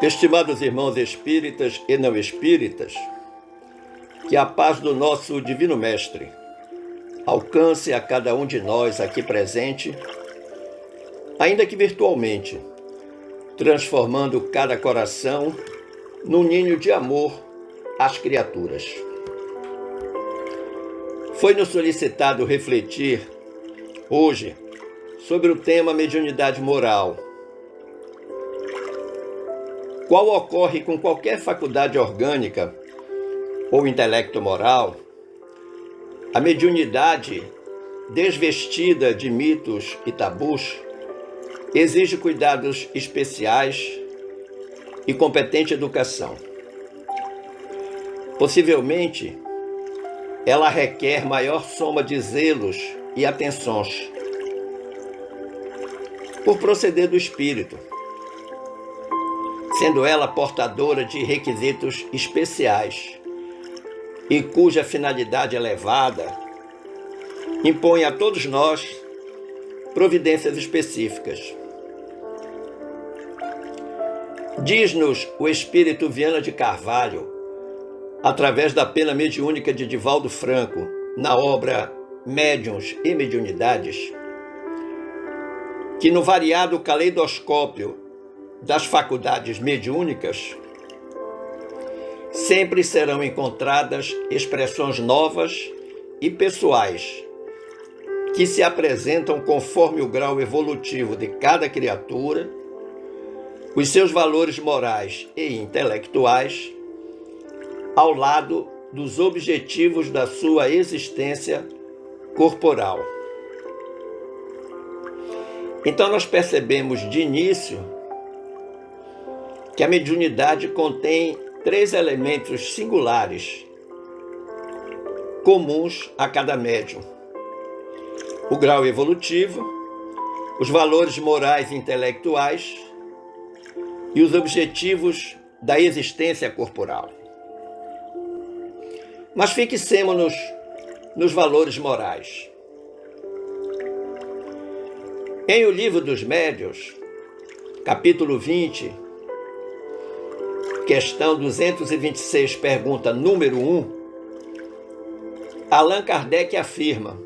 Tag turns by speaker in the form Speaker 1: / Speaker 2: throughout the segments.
Speaker 1: Estimados irmãos espíritas e não espíritas, que a paz do nosso Divino Mestre alcance a cada um de nós aqui presente, ainda que virtualmente, transformando cada coração num ninho de amor às criaturas. Foi-nos solicitado refletir hoje sobre o tema mediunidade moral, qual ocorre com qualquer faculdade orgânica ou intelecto moral. A mediunidade, desvestida de mitos e tabus, exige cuidados especiais e competente educação. Possivelmente, ela requer maior soma de zelos e atenções, por proceder do espírito, sendo ela portadora de requisitos especiais e cuja finalidade elevada impõe a todos nós providências específicas. Diz-nos o espírito Viana de Carvalho, através da pena mediúnica de Divaldo Franco, na obra Médiuns e Mediunidades, que no variado caleidoscópio das faculdades mediúnicas sempre serão encontradas expressões novas e pessoais que se apresentam conforme o grau evolutivo de cada criatura, os seus valores morais e intelectuais, ao lado dos objetivos da sua existência corporal. Então nós percebemos de início que a mediunidade contém 3 elementos singulares, comuns a cada médium: o grau evolutivo, os valores morais e intelectuais e os objetivos da existência corporal. Mas fixemo-nos nos valores morais. Em O Livro dos Médiuns, capítulo 20, questão 226, pergunta número 1, Allan Kardec afirma: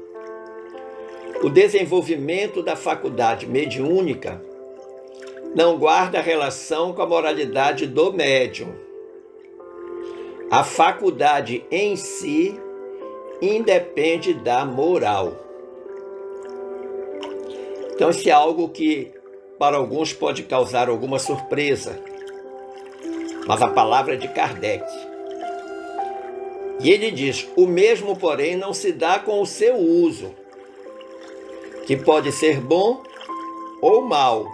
Speaker 1: o desenvolvimento da faculdade mediúnica não guarda relação com a moralidade do médium. A faculdade em si independe da moral. Então, isso é algo que para alguns pode causar alguma surpresa, mas a palavra é de Kardec. E ele diz: o mesmo, porém, não se dá com o seu uso, que pode ser bom ou mal,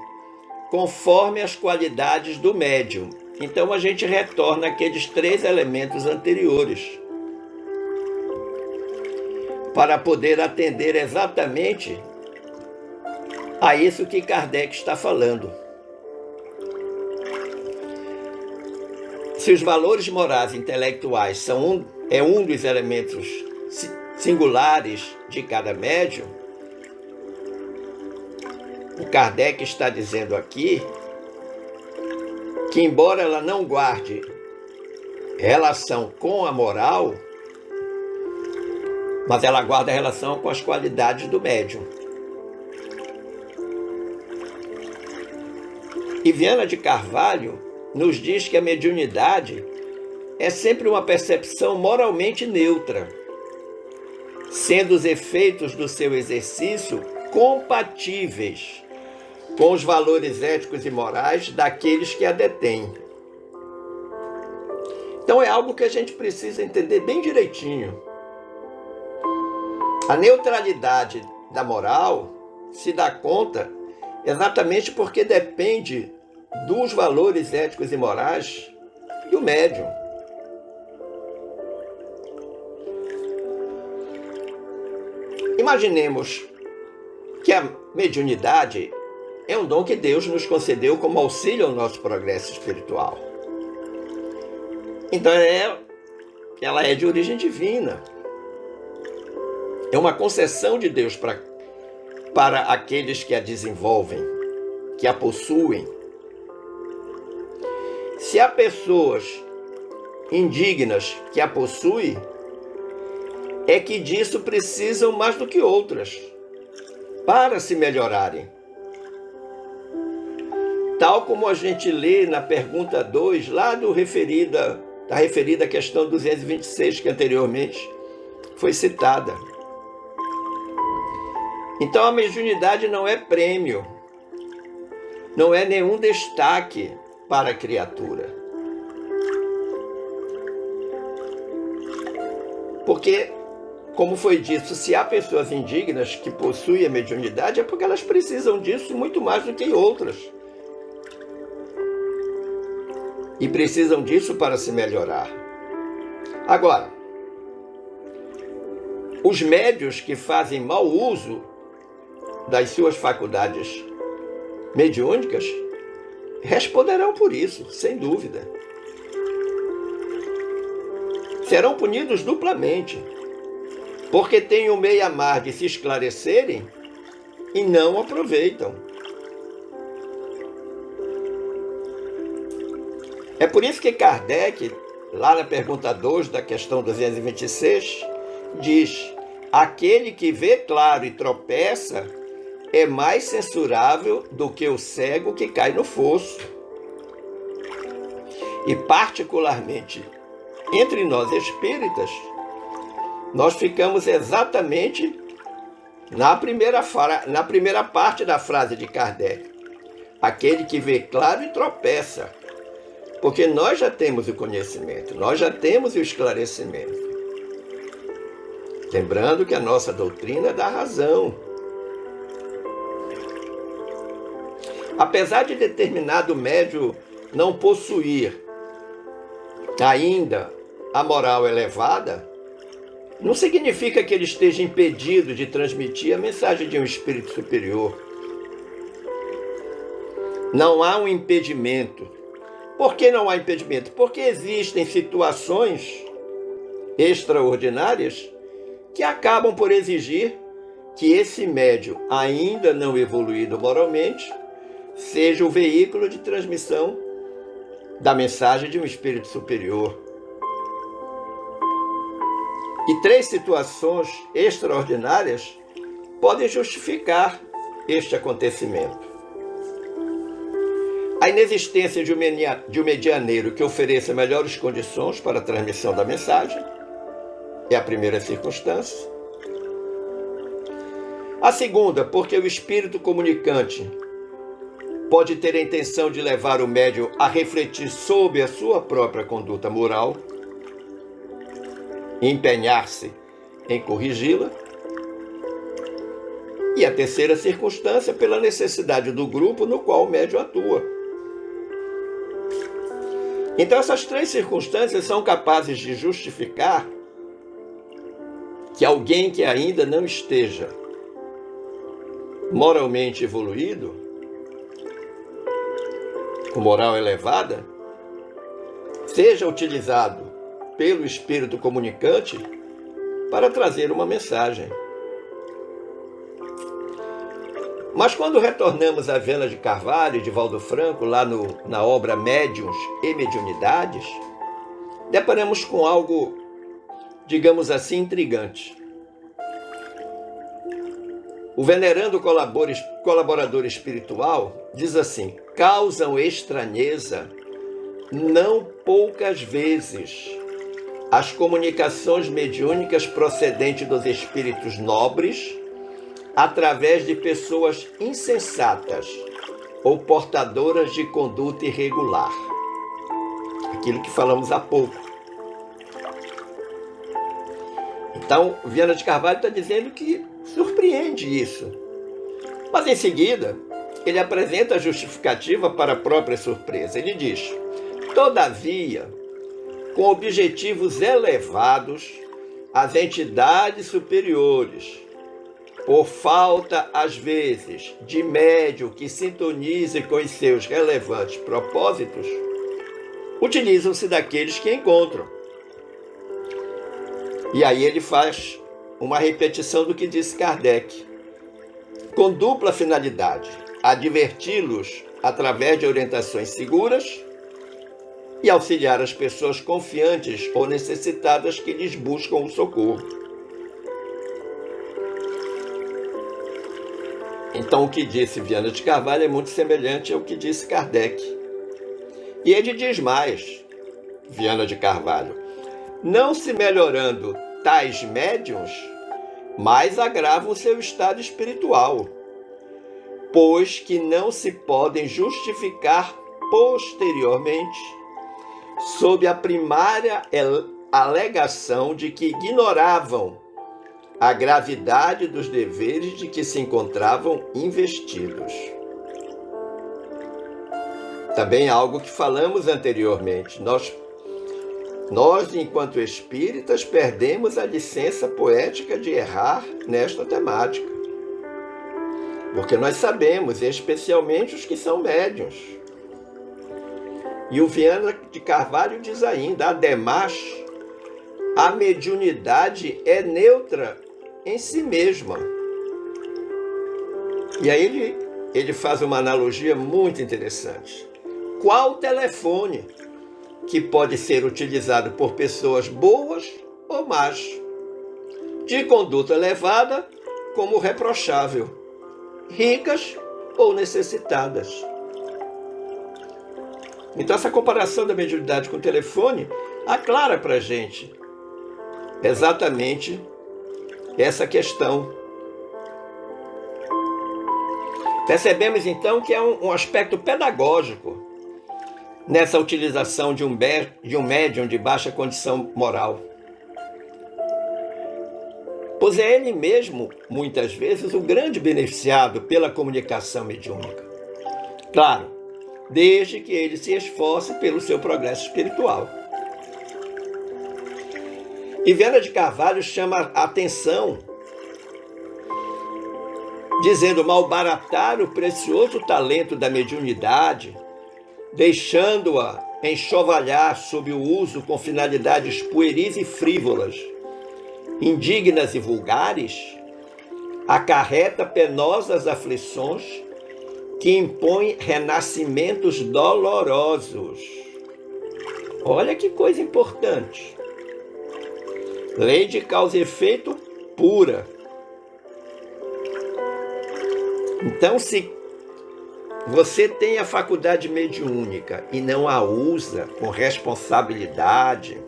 Speaker 1: conforme as qualidades do médium. Então a gente retorna àqueles 3 elementos anteriores, para poder atender exatamente a isso que Kardec está falando. Se os valores morais e intelectuais são um dos elementos singulares de cada médium, o Kardec está dizendo aqui que, embora ela não guarde relação com a moral, mas ela guarda relação com as qualidades do médium. E Viana de Carvalho nos diz que a mediunidade é sempre uma percepção moralmente neutra, sendo os efeitos do seu exercício compatíveis com os valores éticos e morais daqueles que a detêm. Então é algo que a gente precisa entender bem direitinho. A neutralidade da moral se dá conta exatamente porque depende dos valores éticos e morais do médium. Imaginemos que a mediunidade é um dom que Deus nos concedeu como auxílio ao nosso progresso espiritual. Então ela é de origem divina. É uma concessão de Deus para aqueles que a desenvolvem, que a possuem. Se há pessoas indignas que a possuem, é que disso precisam mais do que outras para se melhorarem. Tal como a gente lê na pergunta 2, lá da referida questão 226, que anteriormente foi citada. Então a mediunidade não é prêmio, não é nenhum destaque para a criatura. Porque, como foi dito, se há pessoas indignas que possuem a mediunidade, é porque elas precisam disso muito mais do que outras. E precisam disso para se melhorar. Agora, os médiuns que fazem mau uso das suas faculdades mediúnicas responderão por isso, sem dúvida. Serão punidos duplamente, porque têm o meio-mar de se esclarecerem e não aproveitam. É por isso que Kardec, lá na pergunta 2 da questão 226, diz: aquele que vê claro e tropeça é mais censurável do que o cego que cai no fosso. E particularmente entre nós espíritas, nós ficamos exatamente na primeira parte da frase de Kardec: aquele que vê claro e tropeça. Porque nós já temos o conhecimento, nós já temos o esclarecimento. Lembrando que a nossa doutrina dá razão. Apesar de determinado médium não possuir ainda a moral elevada, não significa que ele esteja impedido de transmitir a mensagem de um espírito superior. Não há um impedimento. Por que não há impedimento? Porque existem situações extraordinárias que acabam por exigir que esse médium, ainda não evoluído moralmente, seja o veículo de transmissão da mensagem de um espírito superior. E 3 situações extraordinárias podem justificar este acontecimento. A inexistência de um medianeiro que ofereça melhores condições para a transmissão da mensagem é a primeira circunstância. A segunda, porque o espírito comunicante pode ter a intenção de levar o médium a refletir sobre a sua própria conduta moral e empenhar-se em corrigi-la. E a terceira circunstância, pela necessidade do grupo no qual o médium atua. Então essas 3 circunstâncias são capazes de justificar que alguém que ainda não esteja moralmente evoluído, com moral elevada, seja utilizado pelo espírito comunicante para trazer uma mensagem. Mas quando retornamos à Viana de Carvalho e de Valdo Franco, lá na obra Médiuns e Mediunidades, deparamos com algo, digamos assim, intrigante. O venerando colaborador espiritual diz assim: causam estranheza não poucas vezes as comunicações mediúnicas procedentes dos espíritos nobres através de pessoas insensatas ou portadoras de conduta irregular. Aquilo que falamos há pouco. Então, Viana de Carvalho está dizendo que surpreende isso. Mas em seguida, ele apresenta a justificativa para a própria surpresa. Ele diz: todavia, com objetivos elevados, as entidades superiores, por falta, às vezes, de médium que sintonize com os seus relevantes propósitos, utilizam-se daqueles que encontram. E aí ele faz uma repetição do que disse Kardec, com dupla finalidade: adverti-los através de orientações seguras e auxiliar as pessoas confiantes ou necessitadas que lhes buscam o socorro. Então, o que disse Viana de Carvalho é muito semelhante ao que disse Kardec. E ele diz mais, Viana de Carvalho: não se melhorando tais médiuns, mais agravam seu estado espiritual, pois que não se podem justificar posteriormente sob a primária alegação de que ignoravam a gravidade dos deveres de que se encontravam investidos. Também algo que falamos anteriormente. Nós, enquanto espíritas, perdemos a licença poética de errar nesta temática. Porque nós sabemos, especialmente os que são médiuns. E o Viana de Carvalho diz ainda: ademais, a mediunidade é neutra em si mesma. E aí ele faz uma analogia muito interessante. Qual telefone que pode ser utilizado por pessoas boas ou más, de conduta elevada como reprochável, ricas ou necessitadas? Então essa comparação da mediunidade com o telefone aclara para a gente exatamente essa questão. Percebemos então que é um aspecto pedagógico nessa utilização de um médium de baixa condição moral. Pois é ele mesmo, muitas vezes, o grande beneficiado pela comunicação mediúnica. Claro, desde que ele se esforce pelo seu progresso espiritual. E Viana de Carvalho chama a atenção, dizendo: malbaratar o precioso talento da mediunidade, deixando-a enxovalhar sob o uso com finalidades pueris e frívolas, indignas e vulgares, acarreta penosas aflições que impõem renascimentos dolorosos. Olha que coisa importante. Lei de causa e efeito pura. Então, se você tem a faculdade mediúnica e não a usa com responsabilidade,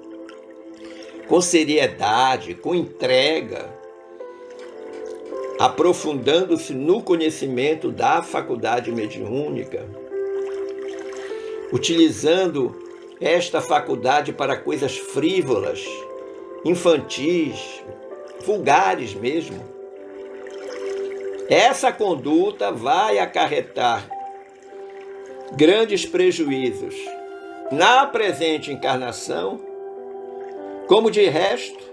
Speaker 1: com seriedade, com entrega, aprofundando-se no conhecimento da faculdade mediúnica, utilizando esta faculdade para coisas frívolas, infantis, vulgares mesmo, essa conduta vai acarretar grandes prejuízos na presente encarnação, como de resto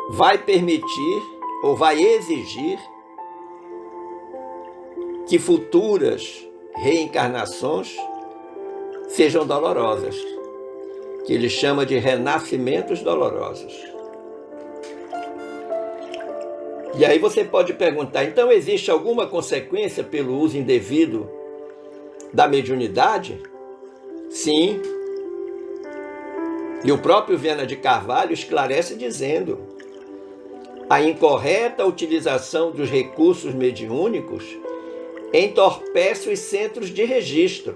Speaker 1: vai permitir ou vai exigir que futuras reencarnações sejam dolorosas, que ele chama de renascimentos dolorosos. E aí você pode perguntar: então existe alguma consequência pelo uso indevido da mediunidade? Sim. E o próprio Viana de Carvalho esclarece dizendo: a incorreta utilização dos recursos mediúnicos entorpece os centros de registro,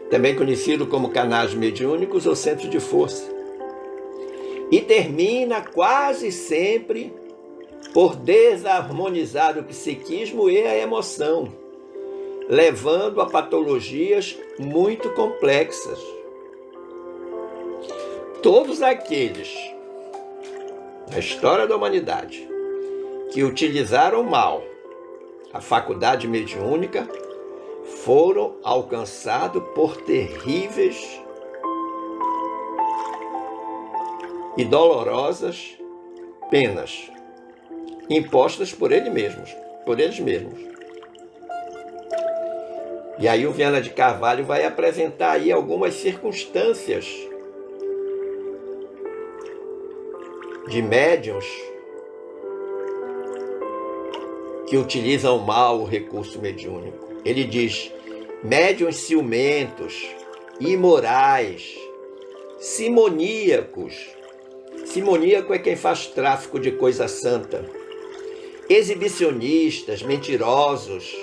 Speaker 1: também conhecido como canais mediúnicos ou centros de força, e termina quase sempre por desarmonizar o psiquismo e a emoção, levando a patologias muito complexas. Todos aqueles na história da humanidade que utilizaram mal a faculdade mediúnica foram alcançados por terríveis e dolorosas penas impostas por eles mesmos. E aí o Viana de Carvalho vai apresentar aí algumas circunstâncias de médiuns que utilizam mal o recurso mediúnico. Ele diz: médiuns ciumentos, imorais, simoníacos. Simoníaco é quem faz tráfico de coisa santa. Exibicionistas, mentirosos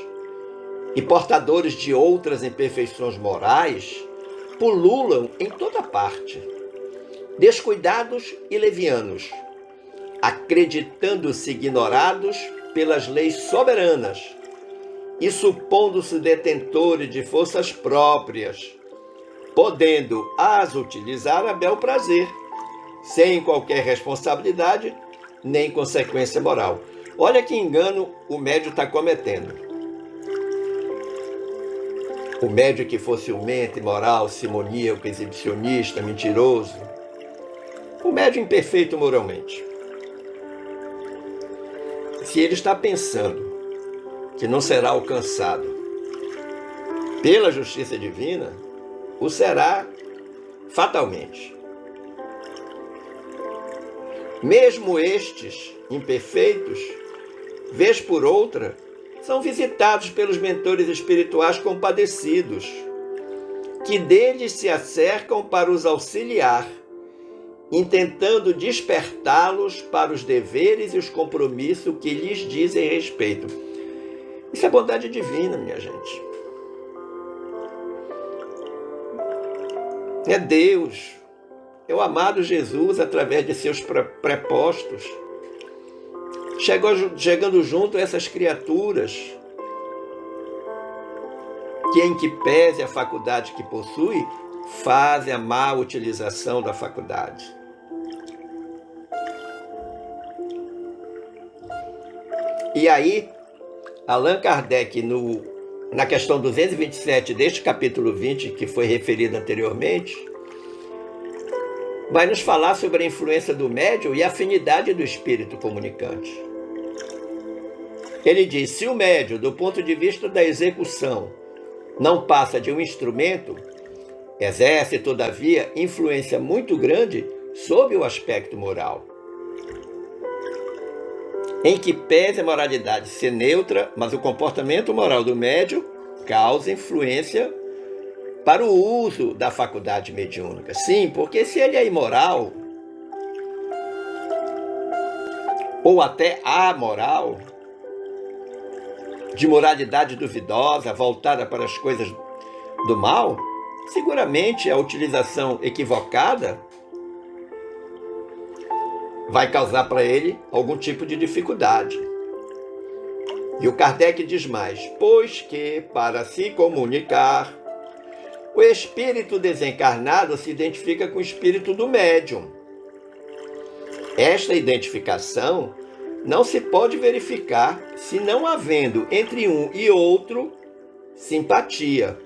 Speaker 1: e portadores de outras imperfeições morais pululam em toda parte, descuidados e levianos, acreditando-se ignorados pelas leis soberanas e supondo-se detentores de forças próprias, podendo as utilizar a bel prazer, sem qualquer responsabilidade nem consequência moral. Olha que engano o médium está cometendo. O médium que for ciumento, imoral, simoníaco, exibicionista, mentiroso. O médium imperfeito moralmente. Se ele está pensando que não será alcançado pela justiça divina, o será fatalmente. Mesmo estes imperfeitos, vez por outra, são visitados pelos mentores espirituais compadecidos, que deles se acercam para os auxiliar, intentando despertá-los para os deveres e os compromissos que lhes dizem respeito. Isso é bondade divina, minha gente. É Deus, é o amado Jesus, através de seus prepostos, chegando junto a essas criaturas, que em que pese a faculdade que possui, fazem a má utilização da faculdade. E aí, Allan Kardec, na questão 227 deste capítulo 20, que foi referido anteriormente, vai nos falar sobre a influência do médium e a afinidade do espírito comunicante. Ele diz: se o médium, do ponto de vista da execução, não passa de um instrumento, exerce, todavia, influência muito grande sob o aspecto moral. Em que pese a moralidade ser neutra, mas o comportamento moral do médium causa influência para o uso da faculdade mediúnica. Sim, porque se ele é imoral, ou até amoral, de moralidade duvidosa, voltada para as coisas do mal, seguramente a utilização equivocada vai causar para ele algum tipo de dificuldade. E o Kardec diz mais: pois que, para se comunicar, o espírito desencarnado se identifica com o espírito do médium. Esta identificação não se pode verificar se não havendo entre um e outro simpatia.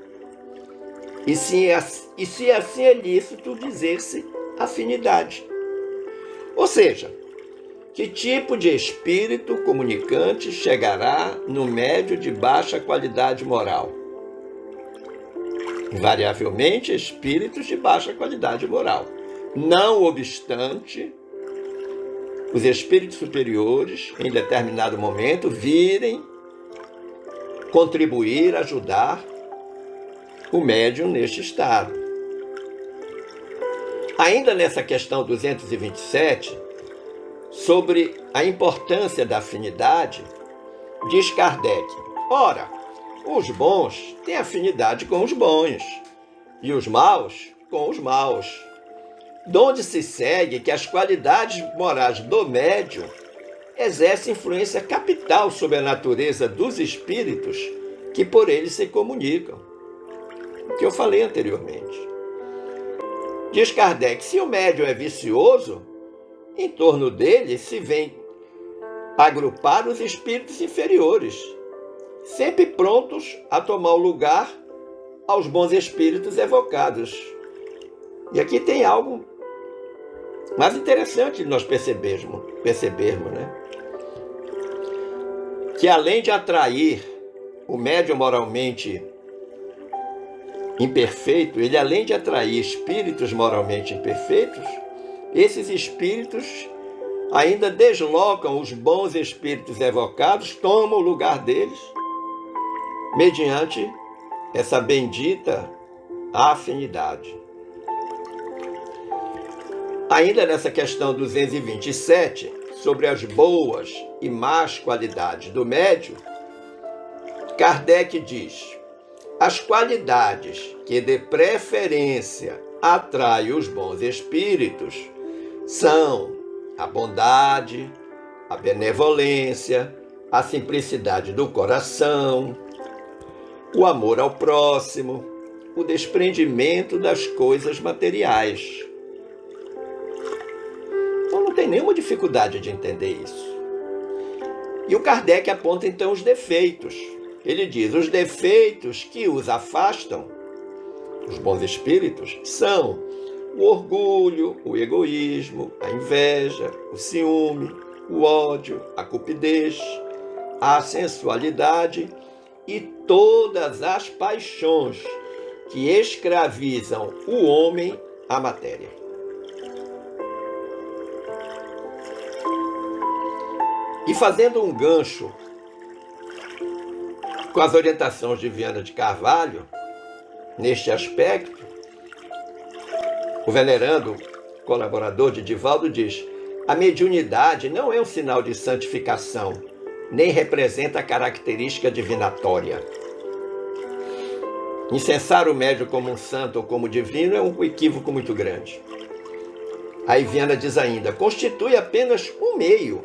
Speaker 1: E se assim é lícito dizer-se afinidade. Ou seja, que tipo de espírito comunicante chegará no médium de baixa qualidade moral? Invariavelmente, espíritos de baixa qualidade moral. Não obstante, os espíritos superiores, em determinado momento, virem contribuir, ajudar o médium neste estado. Ainda nessa questão 227, sobre a importância da afinidade, diz Kardec: ora, os bons têm afinidade com os bons, e os maus com os maus, donde se segue que as qualidades morais do médium exercem influência capital sobre a natureza dos espíritos que por ele se comunicam. O que eu falei anteriormente. Diz Kardec: se o médium é vicioso, em torno dele se vem agrupar os espíritos inferiores, sempre prontos a tomar o lugar aos bons espíritos evocados. E aqui tem algo mais interessante de nós percebermos, né? Que além de atrair o médium moralmente imperfeito, ele além de atrair espíritos moralmente imperfeitos, esses espíritos ainda deslocam os bons espíritos evocados, tomam o lugar deles, mediante essa bendita afinidade. Ainda nessa questão 227, sobre as boas e más qualidades do médium, Kardec diz: as qualidades que de preferência atraem os bons espíritos são a bondade, a benevolência, a simplicidade do coração, o amor ao próximo, o desprendimento das coisas materiais. Então não tem nenhuma dificuldade de entender isso. E o Kardec aponta então os defeitos. Ele diz: os defeitos que os afastam, os bons espíritos, são o orgulho, o egoísmo, a inveja, o ciúme, o ódio, a cupidez, a sensualidade e todas as paixões que escravizam o homem à matéria. E fazendo um gancho com as orientações de Viana de Carvalho, neste aspecto, o venerando colaborador de Divaldo diz: a mediunidade não é um sinal de santificação, nem representa a característica divinatória. Incensar o médium como um santo ou como divino é um equívoco muito grande. Aí Viana diz ainda: constitui apenas um meio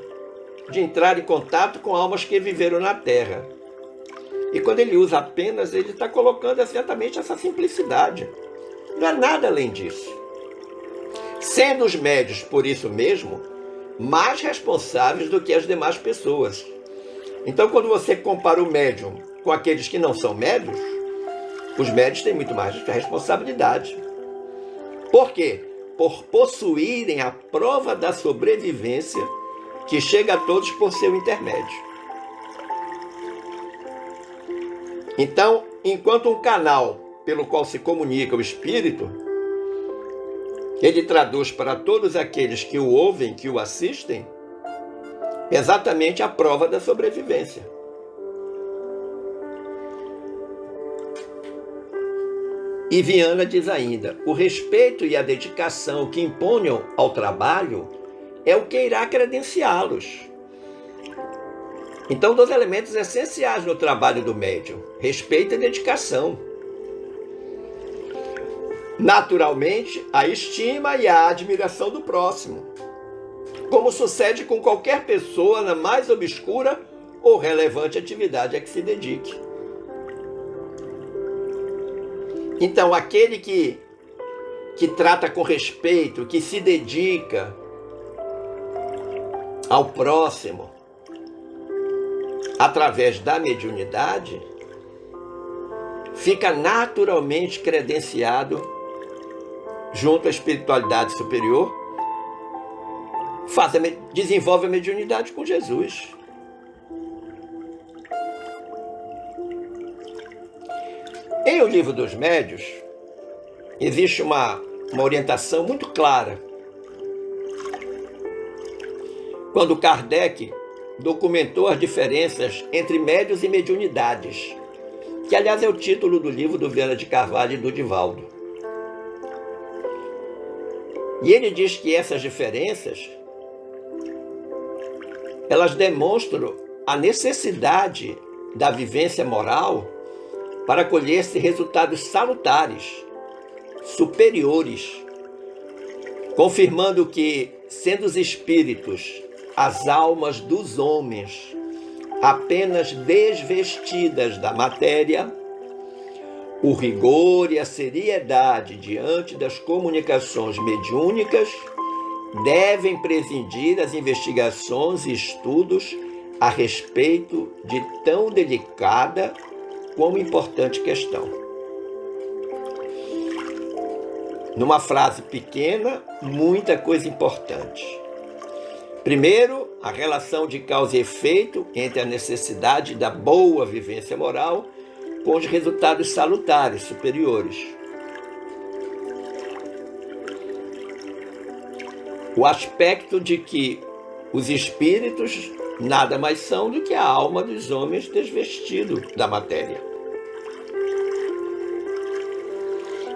Speaker 1: de entrar em contato com almas que viveram na Terra. E quando ele usa apenas, ele está colocando exatamente essa simplicidade. Não é nada além disso. Sendo os médios, por isso mesmo, mais responsáveis do que as demais pessoas. Então, quando você compara o médium com aqueles que não são médios, os médios têm muito mais responsabilidade. Por quê? Por possuírem a prova da sobrevivência que chega a todos por seu intermédio. Então, enquanto um canal pelo qual se comunica o espírito, ele traduz para todos aqueles que o ouvem, que o assistem, exatamente a prova da sobrevivência. E Viana diz ainda: o respeito e a dedicação que imponham ao trabalho é o que irá credenciá-los. Então, dois elementos essenciais no trabalho do médium: respeito e dedicação. Naturalmente, a estima e a admiração do próximo, como sucede com qualquer pessoa na mais obscura ou relevante atividade a que se dedique. Então, aquele que trata com respeito, que se dedica ao próximo, através da mediunidade, fica naturalmente credenciado junto à espiritualidade superior, desenvolve a mediunidade com Jesus. Em O Livro dos Médios, existe uma orientação muito clara. Quando Kardec documentou as diferenças entre médios e mediunidades, que aliás é o título do livro do Viana de Carvalho e do Divaldo. E ele diz que essas diferenças, elas demonstram a necessidade da vivência moral para colher-se resultados salutares, superiores, confirmando que, sendo os espíritos as almas dos homens apenas desvestidas da matéria, o rigor e a seriedade diante das comunicações mediúnicas devem presidir as investigações e estudos a respeito de tão delicada como importante questão. Numa frase pequena, muita coisa importante. Primeiro, a relação de causa e efeito entre a necessidade da boa vivência moral com os resultados salutares superiores. O aspecto de que os espíritos nada mais são do que a alma dos homens desvestido da matéria.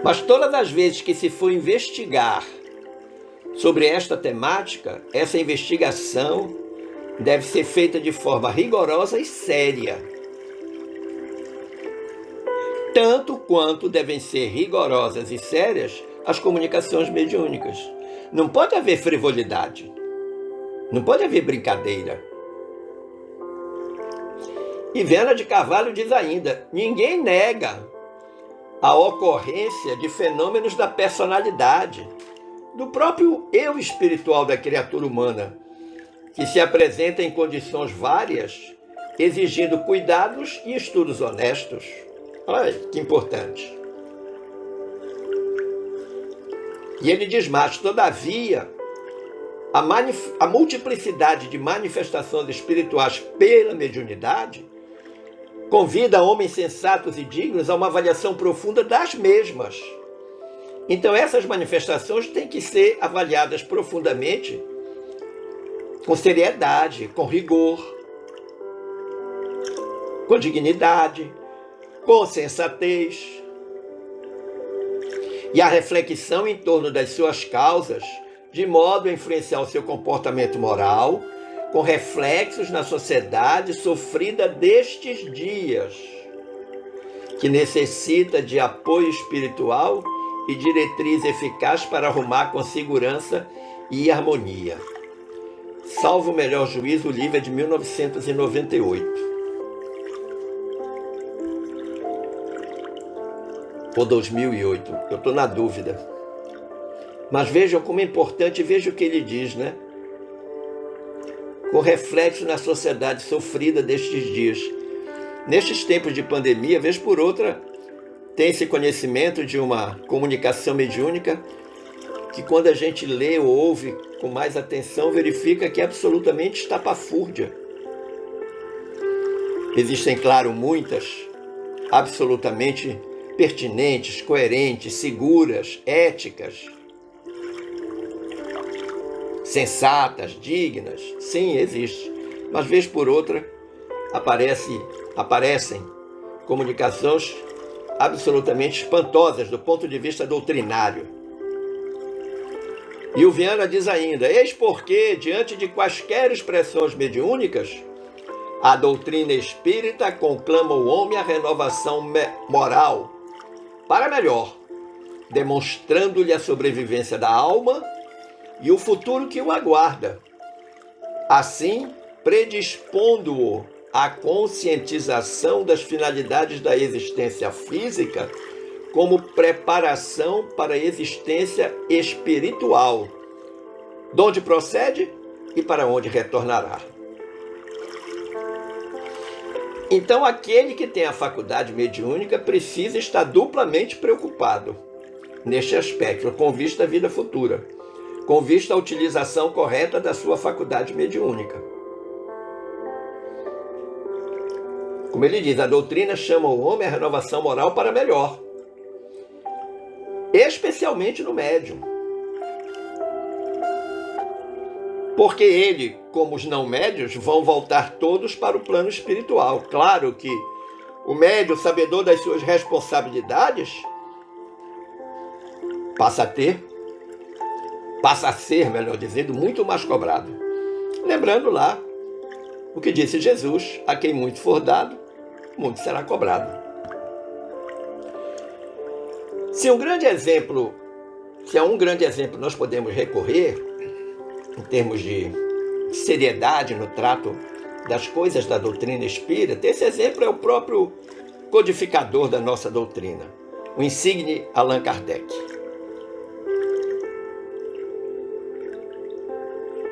Speaker 1: Mas todas as vezes que se for investigar sobre esta temática, essa investigação deve ser feita de forma rigorosa e séria. Tanto quanto devem ser rigorosas e sérias as comunicações mediúnicas. Não pode haver frivolidade. Não pode haver brincadeira. E Viana de Carvalho diz ainda: ninguém nega a ocorrência de fenômenos da personalidade, do próprio eu espiritual da criatura humana, que se apresenta em condições várias, exigindo cuidados e estudos honestos. Olha que importante. E ele diz mais: todavia, a multiplicidade de manifestações espirituais pela mediunidade convida homens sensatos e dignos a uma avaliação profunda das mesmas. Então essas manifestações têm que ser avaliadas profundamente, com seriedade, com rigor, com dignidade, com sensatez. E a reflexão em torno das suas causas, de modo a influenciar o seu comportamento moral, com reflexos na sociedade sofrida destes dias, que necessita de apoio espiritual e diretriz eficaz para arrumar com segurança e harmonia. Salvo o melhor juízo, o livro é de 1998. Ou 2008, eu estou na dúvida. Mas vejam como é importante, veja o que ele diz, né? Com reflexo na sociedade sofrida destes dias. Nestes tempos de pandemia, vez por outra, tem-se conhecimento de uma comunicação mediúnica que, quando a gente lê ou ouve com mais atenção, verifica que é absolutamente estapafúrdia. Existem, claro, muitas absolutamente pertinentes, coerentes, seguras, éticas, sensatas, dignas. Sim, existe. Mas, vez por outra, aparecem comunicações absolutamente espantosas do ponto de vista doutrinário. E o Viana diz ainda: eis porque, diante de quaisquer expressões mediúnicas, a doutrina espírita conclama o homem à renovação moral para melhor, demonstrando-lhe a sobrevivência da alma e o futuro que o aguarda, assim predispondo-o à conscientização das finalidades da existência física como preparação para a existência espiritual, de onde procede e para onde retornará. Então, aquele que tem a faculdade mediúnica precisa estar duplamente preocupado neste aspecto, com vista à vida futura, com vista à utilização correta da sua faculdade mediúnica. Como ele diz, a doutrina chama o homem à renovação moral para melhor, especialmente no médium. Porque ele, como os não médios, vão voltar todos para o plano espiritual. Claro que o médium, sabedor das suas responsabilidades, passa a ser, melhor dizendo, muito mais cobrado. Lembrando lá o que disse Jesus: a quem muito for dado, muito será cobrado. Se a um grande exemplo nós podemos recorrer, em termos de seriedade no trato das coisas da doutrina espírita, esse exemplo é o próprio codificador da nossa doutrina, o insigne Allan Kardec.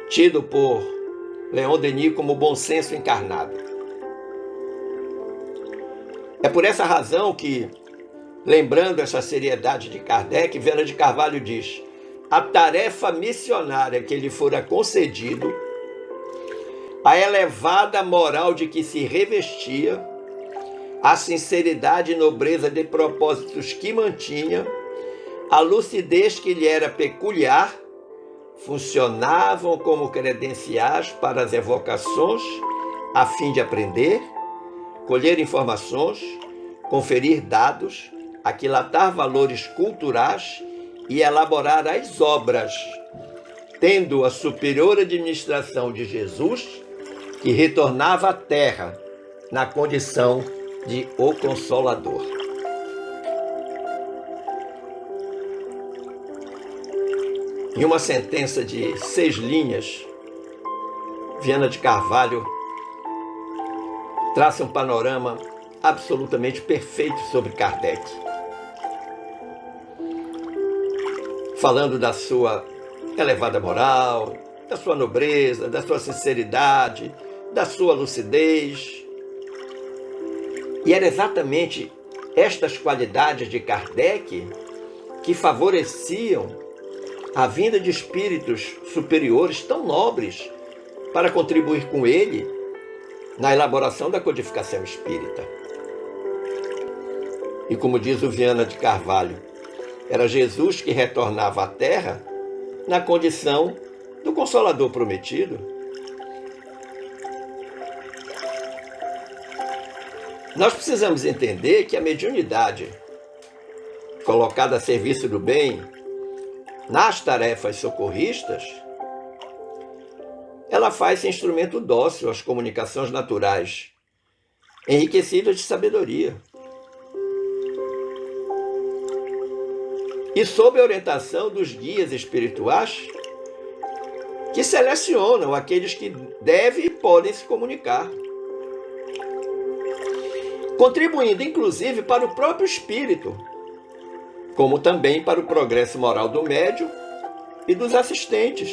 Speaker 1: Tido por Leon Denis como bom senso encarnado. É por essa razão que, lembrando essa seriedade de Kardec, Viana de Carvalho diz: a tarefa missionária que lhe fora concedido, a elevada moral de que se revestia, a sinceridade e nobreza de propósitos que mantinha, a lucidez que lhe era peculiar, funcionavam como credenciais para as evocações, a fim de aprender, colher informações, conferir dados, aquilatar valores culturais e elaborar as obras, tendo a superior administração de Jesus, que retornava à terra na condição de o Consolador. Em uma sentença de 6 linhas, Viana de Carvalho traça um panorama absolutamente perfeito sobre Kardec, falando da sua elevada moral, da sua nobreza, da sua sinceridade, da sua lucidez. E era exatamente estas qualidades de Kardec que favoreciam a vinda de espíritos superiores tão nobres para contribuir com ele na elaboração da codificação espírita. E como diz o Viana de Carvalho, era Jesus que retornava à Terra na condição do Consolador prometido. Nós precisamos entender que a mediunidade, colocada a serviço do bem, nas tarefas socorristas, ela faz-se instrumento dócil às comunicações naturais, enriquecidas de sabedoria. E sob a orientação dos guias espirituais, que selecionam aqueles que devem e podem se comunicar, contribuindo inclusive para o próprio espírito, como também para o progresso moral do médium e dos assistentes,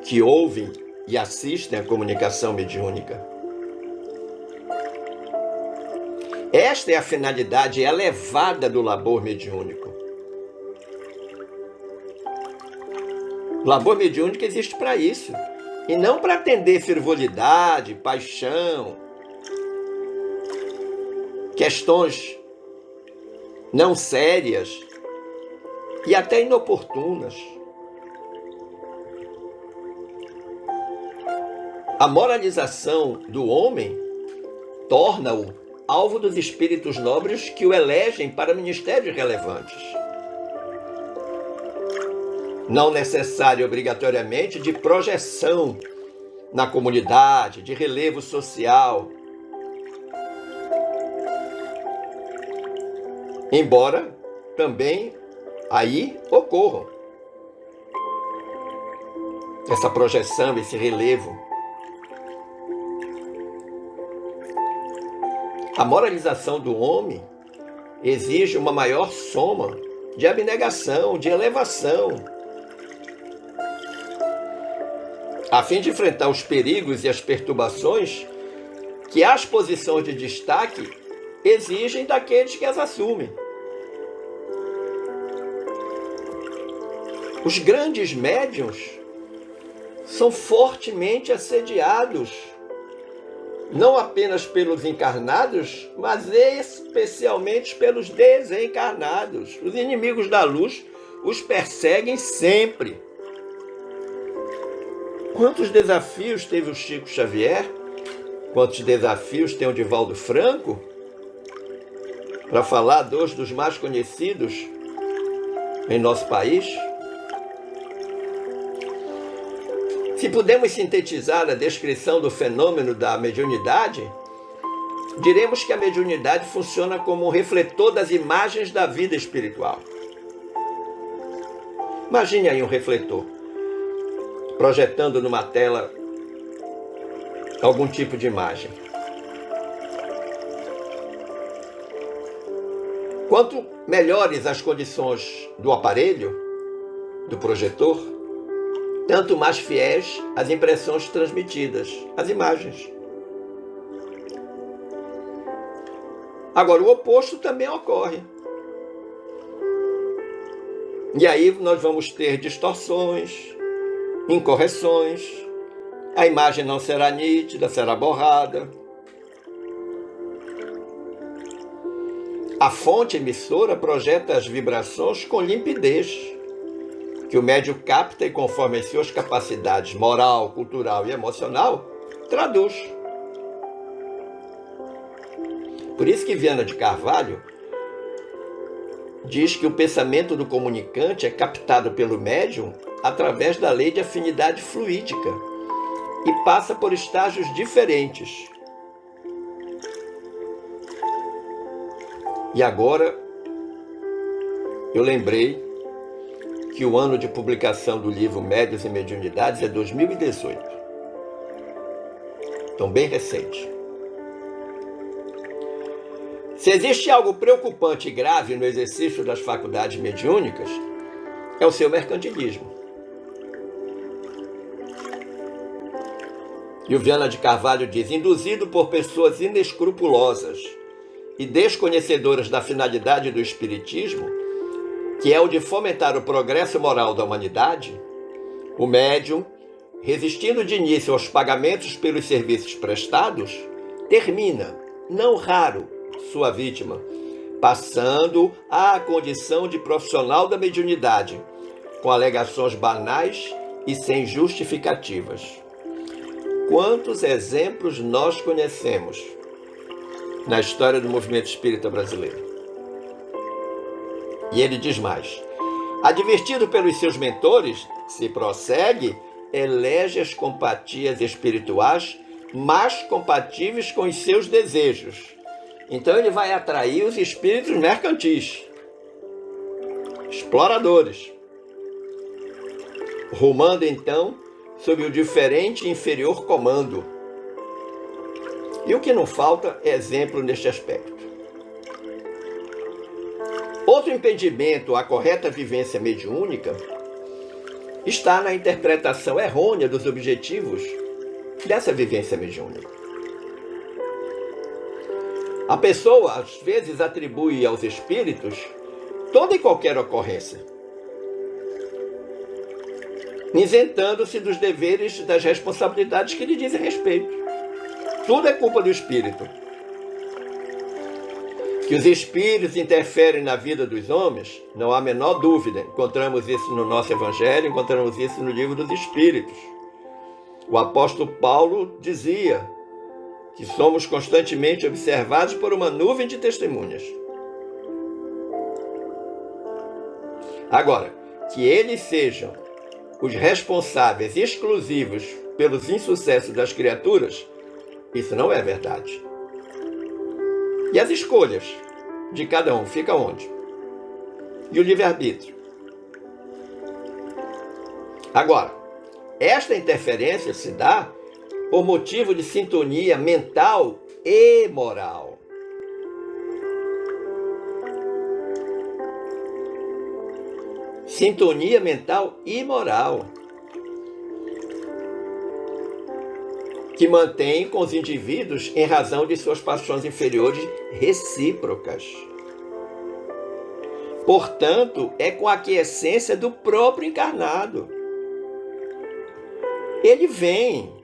Speaker 1: que ouvem e assistem à comunicação mediúnica. Esta é a finalidade elevada do labor mediúnico. O labor mediúnico existe para isso, e não para atender frivolidade, paixão, questões não sérias e até inoportunas. A moralização do homem torna-o alvo dos espíritos nobres que o elegem para ministérios relevantes. Não necessário obrigatoriamente de projeção na comunidade, de relevo social. Embora também aí ocorram essa projeção, esse relevo. A moralização do homem exige uma maior soma de abnegação, de elevação, a fim de enfrentar os perigos e as perturbações que as posições de destaque exigem daqueles que as assumem. Os grandes médiuns são fortemente assediados, não apenas pelos encarnados, mas especialmente pelos desencarnados. Os inimigos da luz os perseguem sempre. Quantos desafios teve o Chico Xavier? Quantos desafios tem o Divaldo Franco? Para falar dos mais conhecidos em nosso país. Se pudermos sintetizar a descrição do fenômeno da mediunidade, diremos que a mediunidade funciona como um refletor das imagens da vida espiritual. Imagine aí um refletor, projetando numa tela algum tipo de imagem. Quanto melhores as condições do aparelho, do projetor, tanto mais fiéis as impressões transmitidas, as imagens. Agora, o oposto também ocorre. E aí nós vamos ter distorções, incorreções, a imagem não será nítida, será borrada. A fonte emissora projeta as vibrações com limpidez, que o médium capta e, conforme as suas capacidades moral, cultural e emocional, traduz. Por isso que Viana de Carvalho diz que o pensamento do comunicante é captado pelo médium através da lei de afinidade fluídica e passa por estágios diferentes. E agora eu lembrei que o ano de publicação do livro Médiuns e Mediunidades é 2018. Então, bem recente. Se existe algo preocupante e grave no exercício das faculdades mediúnicas, é o seu mercantilismo. E o Viana de Carvalho diz: induzido por pessoas inescrupulosas e desconhecedoras da finalidade do espiritismo, que é o de fomentar o progresso moral da humanidade, o médium, resistindo de início aos pagamentos pelos serviços prestados, termina, não raro, sua vítima, passando à condição de profissional da mediunidade, com alegações banais e sem justificativas. Quantos exemplos nós conhecemos na história do movimento espírita brasileiro? E ele diz mais: advertido pelos seus mentores, se prossegue, elege as compatias espirituais mais compatíveis com os seus desejos. Então ele vai atrair os espíritos mercantis, exploradores, rumando então sob o diferente e inferior comando. E o que não falta é exemplo neste aspecto. Outro impedimento à correta vivência mediúnica está na interpretação errônea dos objetivos dessa vivência mediúnica. A pessoa, às vezes, atribui aos espíritos toda e qualquer ocorrência, isentando-se dos deveres e das responsabilidades que lhe dizem respeito. Tudo é culpa do espírito. Que os espíritos interferem na vida dos homens, não há a menor dúvida. Encontramos isso no nosso Evangelho, encontramos isso no livro dos Espíritos. O apóstolo Paulo dizia que somos constantemente observados por uma nuvem de testemunhas. Agora, que eles sejam os responsáveis exclusivos pelos insucessos das criaturas, isso não é verdade. E as escolhas de cada um ficam onde? E o livre-arbítrio? Agora, esta interferência se dá por motivo de sintonia mental e moral. Sintonia mental e moral, que mantém com os indivíduos em razão de suas paixões inferiores recíprocas. Portanto, é com a aquiescência do próprio encarnado. Ele vem,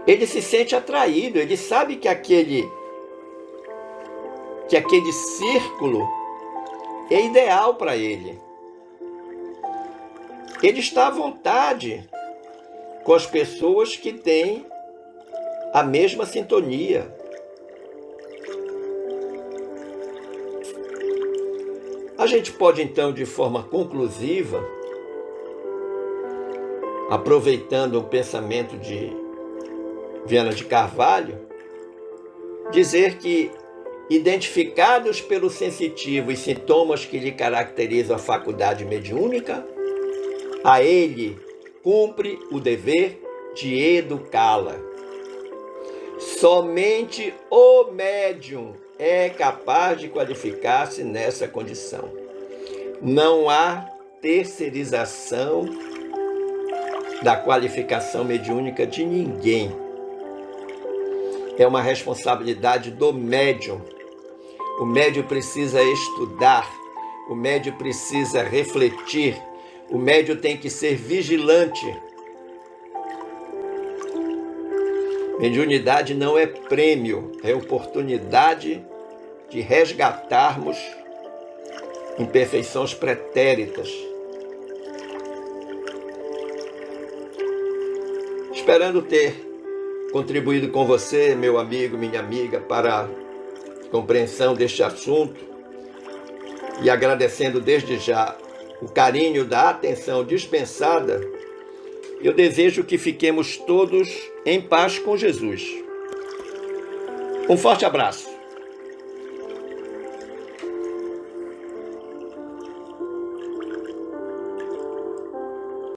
Speaker 1: ele se sente atraído, ele sabe que aquele círculo é ideal para ele. Ele está à vontade com as pessoas que têm a mesma sintonia. A gente pode, então, de forma conclusiva, aproveitando o pensamento de Viana de Carvalho, dizer que, identificados pelo sensitivo os sintomas que lhe caracterizam a faculdade mediúnica, a ele cumpre o dever de educá-la. Somente o médium é capaz de qualificar-se nessa condição. Não há terceirização da qualificação mediúnica de ninguém. É uma responsabilidade do médium. O médium precisa estudar, o médium precisa refletir, o médium tem que ser vigilante. Mediunidade não é prêmio, é oportunidade de resgatarmos imperfeições pretéritas. Esperando ter contribuído com você, meu amigo, minha amiga, para compreensão deste assunto e agradecendo desde já o carinho da atenção dispensada, eu desejo que fiquemos todos em paz com Jesus. Um forte abraço.